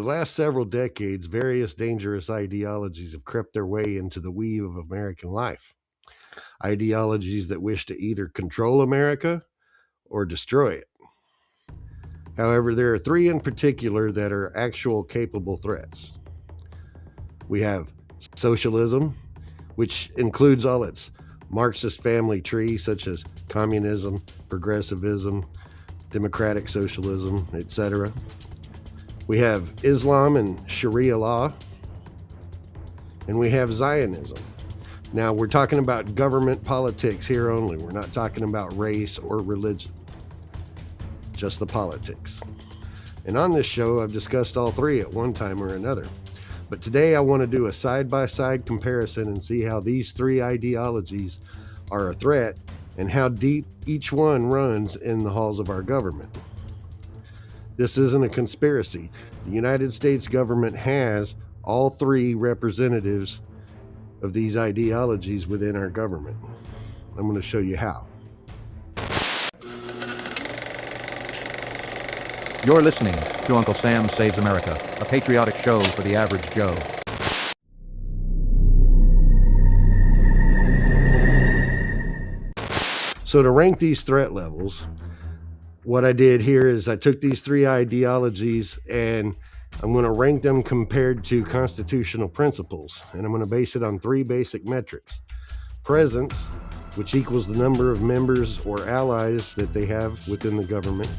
last several decades, various dangerous ideologies have crept their way into the weave of American life. Ideologies that wish to either control America or destroy it. However, there are three in particular that are actual capable threats. We have socialism, which includes all its Marxist family tree, such as communism, progressivism, democratic socialism, etc. We have Islam and Sharia law, and we have Zionism. Now, we're talking about government politics here only. We're not talking about race or religion, just the politics. And on this show, I've discussed all three at one time or another. But today I want to do a side-by-side comparison and see how these three ideologies are a threat and how deep each one runs in the halls of our government. This isn't a conspiracy. The United States government has all three representatives of these ideologies within our government. I'm going to show you how. You're listening to Uncle Sam Saves America, a patriotic show for the average Joe. So to rank these threat levels, what I did here is I took these three ideologies and I'm going to rank them compared to constitutional principles. And I'm going to base it on three basic metrics. Presence, which equals the number of members or allies that they have within the government.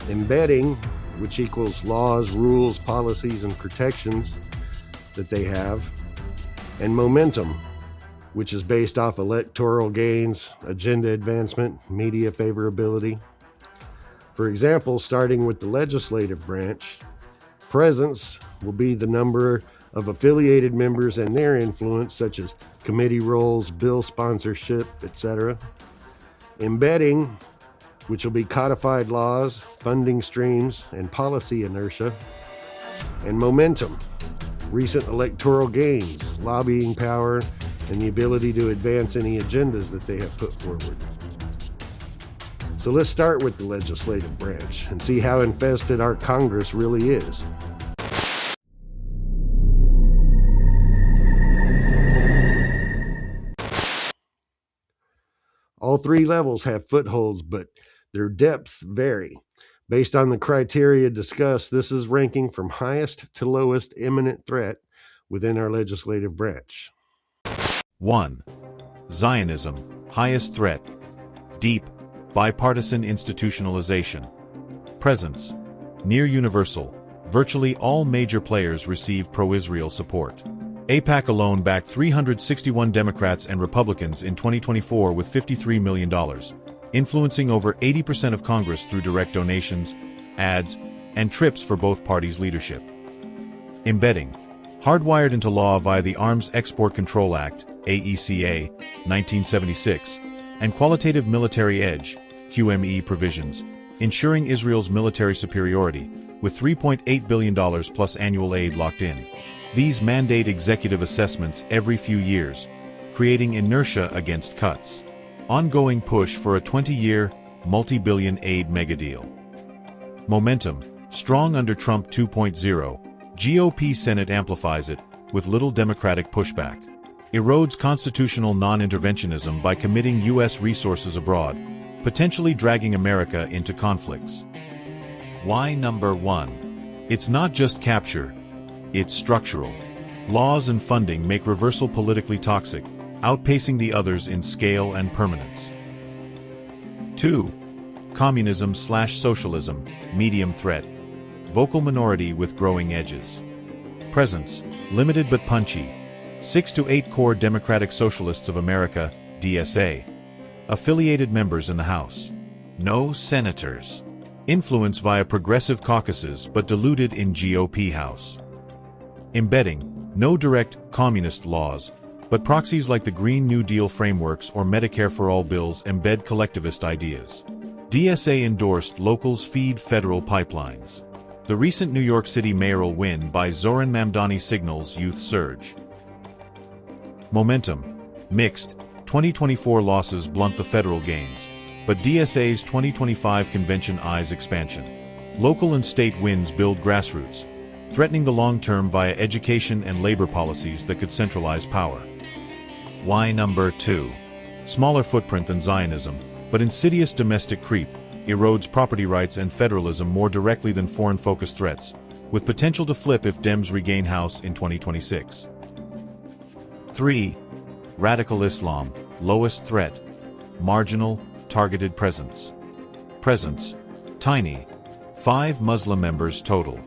Embedding, which equals laws, rules, policies, and protections that they have. And momentum, which is based off electoral gains, agenda advancement, media favorability. For example, starting with the legislative branch, presence will be the number of affiliated members and their influence, such as committee roles, bill sponsorship, etc. Embedding, which will be codified laws, funding streams, and policy inertia. And momentum, recent electoral gains, lobbying power, and the ability to advance any agendas that they have put forward. So let's start with the legislative branch and see how infested our Congress really is. All three levels have footholds, but their depths vary. Based on the criteria discussed, this is ranking from highest to lowest imminent threat within our legislative branch. 1. Zionism, highest threat. Deep, bipartisan institutionalization. Presence, near universal. Virtually all major players receive pro-Israel support. AIPAC alone backed 361 Democrats and Republicans in 2024 with $53 million. Influencing over 80% of Congress through direct donations, ads, and trips for both parties' leadership. Embedding, hardwired into law via the Arms Export Control Act, AECA, 1976, and Qualitative Military Edge, QME provisions, ensuring Israel's military superiority, with $3.8 billion plus annual aid locked in. These mandate executive assessments every few years, creating inertia against cuts. Ongoing push for a 20-year, multi-billion aid megadeal. Momentum, strong under Trump 2.0, GOP Senate amplifies it, with little Democratic pushback. Erodes constitutional non-interventionism by committing U.S. resources abroad, potentially dragging America into conflicts. Why number 1? It's not just capture, it's structural. Laws and funding make reversal politically toxic, outpacing the others in scale and permanence. 2. Communism/socialism, medium threat. Vocal minority with growing edges. Presence, limited but punchy. 6 to 8 core Democratic Socialists of America, DSA. Affiliated members in the House. No senators. Influence via progressive caucuses but diluted in GOP House. Embedding, no direct communist laws, but proxies like the Green New Deal frameworks or Medicare for All bills embed collectivist ideas. DSA endorsed locals feed federal pipelines. The recent New York City mayoral win by Zoran Mamdani signals youth surge. Momentum, mixed. 2024 losses blunt the federal gains, but DSA's 2025 convention eyes expansion. Local and state wins build grassroots. threatening the long term via education and labor policies that could centralize power. Why number 2? Smaller footprint than Zionism, but insidious domestic creep erodes property rights and federalism more directly than foreign-focused threats, with potential to flip if Dems regain House in 2026. 3. Radical Islam, lowest threat, marginal, targeted presence. Presence, tiny, 5 Muslim members total.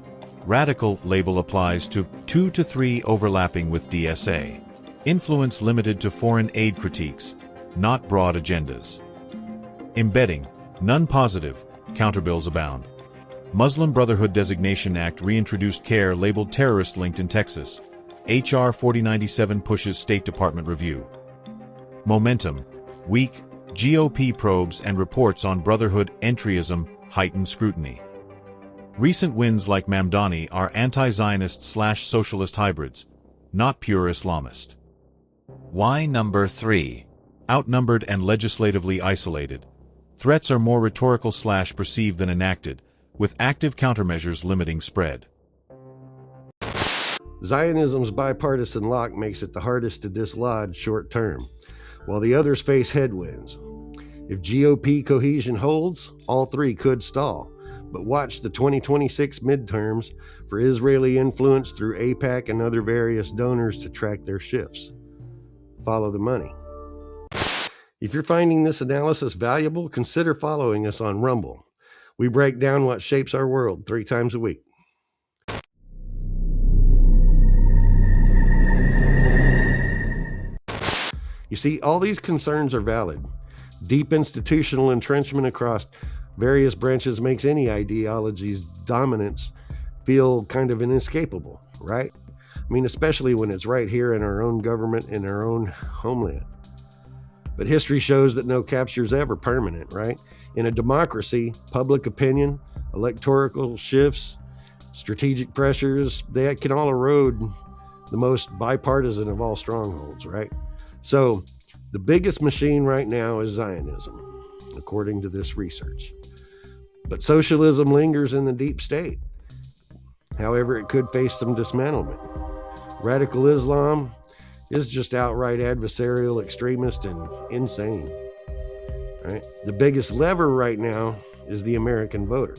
Radical label applies to 2 to 3 overlapping with DSA. Influence limited to foreign aid critiques, not broad agendas. Embedding, none positive, counterbills abound. Muslim Brotherhood Designation Act reintroduced care labeled terrorist-linked in Texas. H.R. 4097 pushes State Department review. Momentum, weak, GOP probes and reports on Brotherhood entryism heighten scrutiny. Recent wins like Mamdani are anti-Zionist/socialist hybrids, not pure Islamist. Why number 3? Outnumbered and legislatively isolated. Threats are more rhetorical/perceived than enacted, with active countermeasures limiting spread. Zionism's bipartisan lock makes it the hardest to dislodge short term, while the others face headwinds. If GOP cohesion holds, all three could stall, but watch the 2026 midterms for Israeli influence through AIPAC and other various donors to track their shifts. Follow the money. If you're finding this analysis valuable, consider following us on Rumble. We break down what shapes our world 3 times a week. You see, all these concerns are valid. Deep institutional entrenchment across various branches makes any ideology's dominance feel kind of inescapable, right? I mean, especially when it's right here in our own government, in our own homeland. But history shows that no capture is ever permanent, right? In a democracy, public opinion, electoral shifts, strategic pressures, they can all erode the most bipartisan of all strongholds, right? So the biggest machine right now is Zionism, according to this research. But socialism lingers in the deep state. However, it could face some dismantlement. Radical Islam is just outright adversarial, extremist, and insane. Right? The biggest lever right now is the American voter.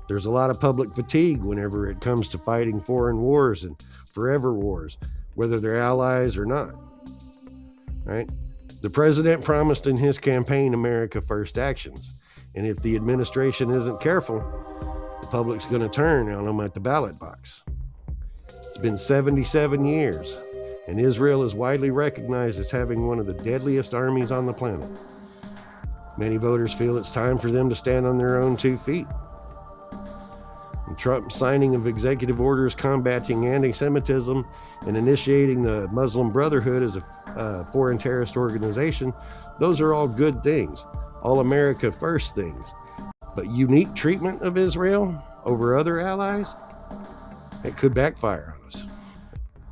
There's a lot of public fatigue whenever it comes to fighting foreign wars and forever wars, whether they're allies or not. Right? The president promised in his campaign America First actions, and if the administration isn't careful, the public's going to turn on them at the ballot box. It's been 77 years, and Israel is widely recognized as having one of the deadliest armies on the planet. Many voters feel it's time for them to stand on their own 2 feet. And Trump's signing of executive orders combating anti-Semitism and initiating the Muslim Brotherhood as a foreign terrorist organization, those are all good things, all America First things. But unique treatment of Israel over other allies, it could backfire on us.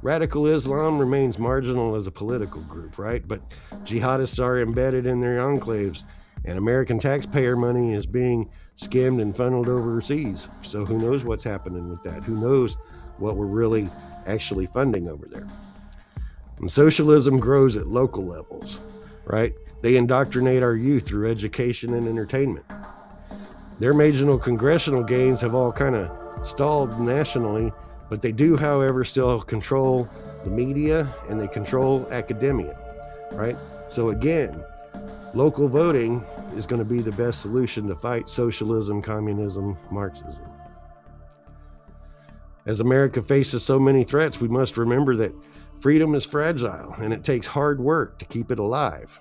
Radical Islam remains marginal as a political group, right? But jihadists are embedded in their enclaves, and American taxpayer money is being skimmed and funneled overseas. So who knows what's happening with that? Who knows what we're really actually funding over there? And socialism grows at local levels, right? They indoctrinate our youth through education and entertainment. Their marginal congressional gains have all kind of stalled nationally, but they do, however, still control the media and they control academia, right? So again, local voting is going to be the best solution to fight socialism, communism, Marxism. As America faces so many threats, we must remember that freedom is fragile and it takes hard work to keep it alive.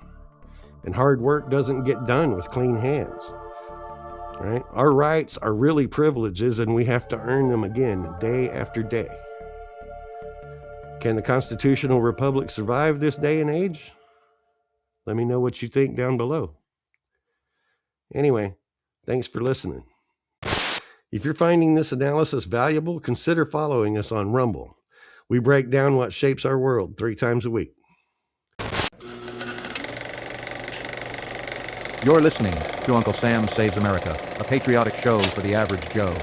And hard work doesn't get done with clean hands. Right? Our rights are really privileges, and we have to earn them again day after day. Can the constitutional republic survive this day and age? Let me know what you think down below. Anyway, thanks for listening. If you're finding this analysis valuable, consider following us on Rumble. We break down what shapes our world 3 times a week. You're listening to Uncle Sam Saves America, a patriotic show for the average Joe.